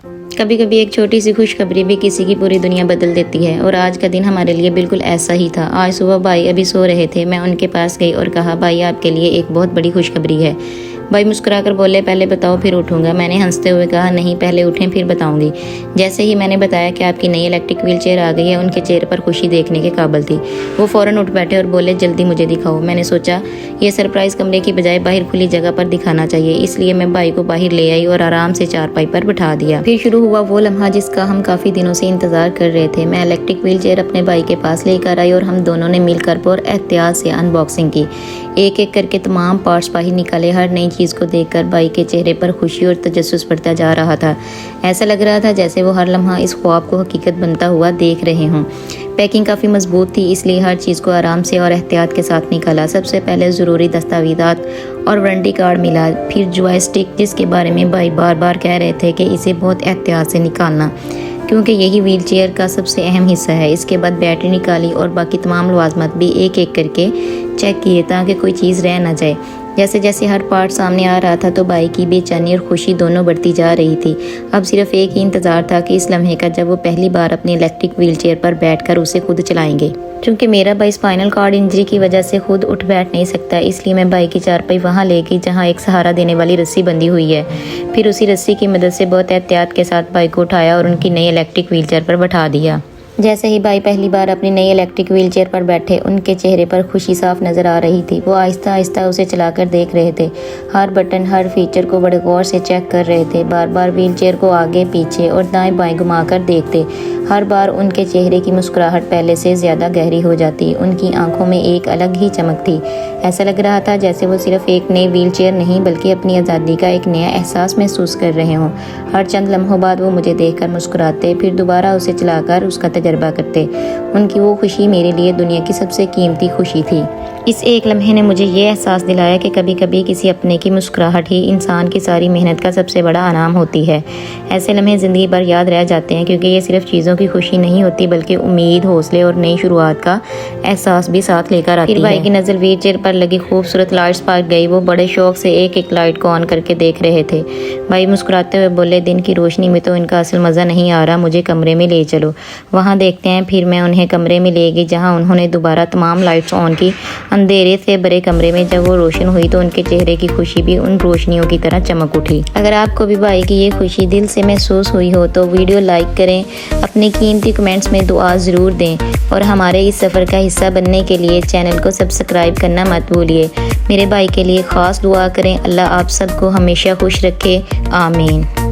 कभी कभी एक छोटी सी खुशखबरी भी किसी की पूरी दुनिया बदल देती है और आज का दिन हमारे लिए बिल्कुल ऐसा ही था। आज सुबह भाई अभी सो रहे थे। मैं उनके पास गई और कहा, भाई आपके लिए एक बहुत बड़ी खुशखबरी है। भाई मुस्कुराकर बोले, पहले बताओ फिर उठूंगा। मैंने हंसते हुए कहा, नहीं पहले उठें फिर बताऊंगी। जैसे ही मैंने बताया कि आपकी नई इलेक्ट्रिक व्हील चेयर आ गई है, उनके चेहरे पर खुशी देखने के काबिल थी। वो फौरन उठ बैठे और बोले, जल्दी मुझे दिखाओ। मैंने सोचा ये सरप्राइज कमरे की बजाय बाहर खुली जगह पर दिखाना चाहिए, इसलिए मैं भाई को बाहर ले आई और आराम से चारपाई पर बिठा दिया। फिर शुरू हुआ वो लम्हा जिसका हम काफी दिनों से इंतजार कर रहे थे। मैं इलेक्ट्रिक व्हील चेयर अपने भाई के पास लेकर आई और हम दोनों ने मिलकर और एहतियात से अनबॉक्सिंग की। एक एक करके तमाम पार्ट्स बाहर निकाले। हर नई चीज़ को देखकर भाई के चेहरे पर खुशी और तजस्सुस बढ़ता जा रहा था। ऐसा लग रहा था जैसे वो हर लम्हा इस ख्वाब को हकीकत बनता हुआ देख रहे हों। पैकिंग काफ़ी मजबूत थी, इसलिए हर चीज़ को आराम से और एहतियात के साथ निकाला। सबसे पहले ज़रूरी दस्तावेज़ात और वारंटी कार्ड मिला। फिर जॉयस्टिक, जिसके बारे में भाई बार बार कह रहे थे कि इसे बहुत एहतियात से निकालना, क्योंकि यही व्हील चेयर का सबसे अहम हिस्सा है। इसके बाद बैटरी निकाली और बाकी तमाम लवाजमत भी एक एक करके चेक किए ताकि कोई चीज़ रह ना जाए। जैसे जैसे हर पार्ट सामने आ रहा था तो भाई की बेचैनी और खुशी दोनों बढ़ती जा रही थी। अब सिर्फ एक ही इंतज़ार था कि इस लम्हे का, जब वो पहली बार अपनी इलेक्ट्रिक व्हील चेयर पर बैठकर उसे खुद चलाएंगे। क्योंकि मेरा भाई स्पाइनल कॉर्ड इंजरी की वजह से खुद उठ बैठ नहीं सकता, इसलिए मैं भाई की चारपाई वहाँ ले गई जहाँ एक सहारा देने वाली रस्सी बंधी हुई है। फिर उसी रस्सी की मदद से बहुत एहतियात के साथ भाई को उठाया और उनकी नई इलेक्ट्रिक व्हील चेयर पर बैठा दिया। जैसे ही भाई पहली बार अपनी नई इलेक्ट्रिक व्हील चेयर पर बैठे, उनके चेहरे पर खुशी साफ नज़र आ रही थी। वो आहिस्ता आहिस्ता उसे चलाकर देख रहे थे। हर बटन, हर फीचर को बड़े गौर से चेक कर रहे थे। बार बार व्हील चेयर को आगे पीछे और दाएं बाएं घुमाकर देखते। हर बार उनके चेहरे की मुस्कुराहट पहले से ज़्यादा गहरी हो जाती। उनकी आंखों में एक अलग ही चमक थी। ऐसा लग रहा था जैसे वो सिर्फ एक नई व्हील चेयर नहीं बल्कि अपनी आज़ादी का एक नया एहसास महसूस कर रहे हों। हर चंद लम्हों बाद वो मुझे देखकर मुस्कुराते, फिर दोबारा उसे चलाकर उसका तजर्बा करते। उनकी वो खुशी मेरे लिए दुनिया की सबसे कीमती खुशी थी। इस एक लम्हे ने मुझे ये एहसास दिलाया कि कभी कभी किसी अपने की मुस्कुराहट ही इंसान की सारी मेहनत का सबसे बड़ा इनाम होती है। ऐसे लम्हे ज़िंदगी भर याद रह जाते हैं, क्योंकि ये सिर्फ चीज़ों की खुशी नहीं होती बल्कि उम्मीद, हौसले और नई शुरुआत का एहसास भी साथ लेकर आती है। भाई की नज़र व्हील चेयर पर लगी खूबसूरत लाइट्स पर गई। वो बड़े शौक से एक एक लाइट को ऑन करके देख रहे थे। भाई मुस्कुराते हुए बोले, दिन की रोशनी में तो इनका असल मज़ा नहीं आ रहा, मुझे कमरे में ले चलो, वहाँ देखते हैं। फिर मैं उन्हें कमरे में ले गई जहाँ उन्होंने दोबारा तमाम लाइट्स ऑन की। अंधेरे से भरे कमरे में जब वो रोशन हुई तो उनके चेहरे की खुशी भी उन रोशनियों की तरह चमक उठी। अगर आपको भी भाई की ये खुशी दिल से महसूस हुई हो तो वीडियो लाइक करें, अपने कीमती कमेंट्स में दुआ ज़रूर दें और हमारे इस सफ़र का हिस्सा बनने के लिए चैनल को सब्सक्राइब करना मत भूलिए। मेरे भाई के लिए ख़ास दुआ करें। अल्लाह आप सबको हमेशा खुश रखे। आमीन।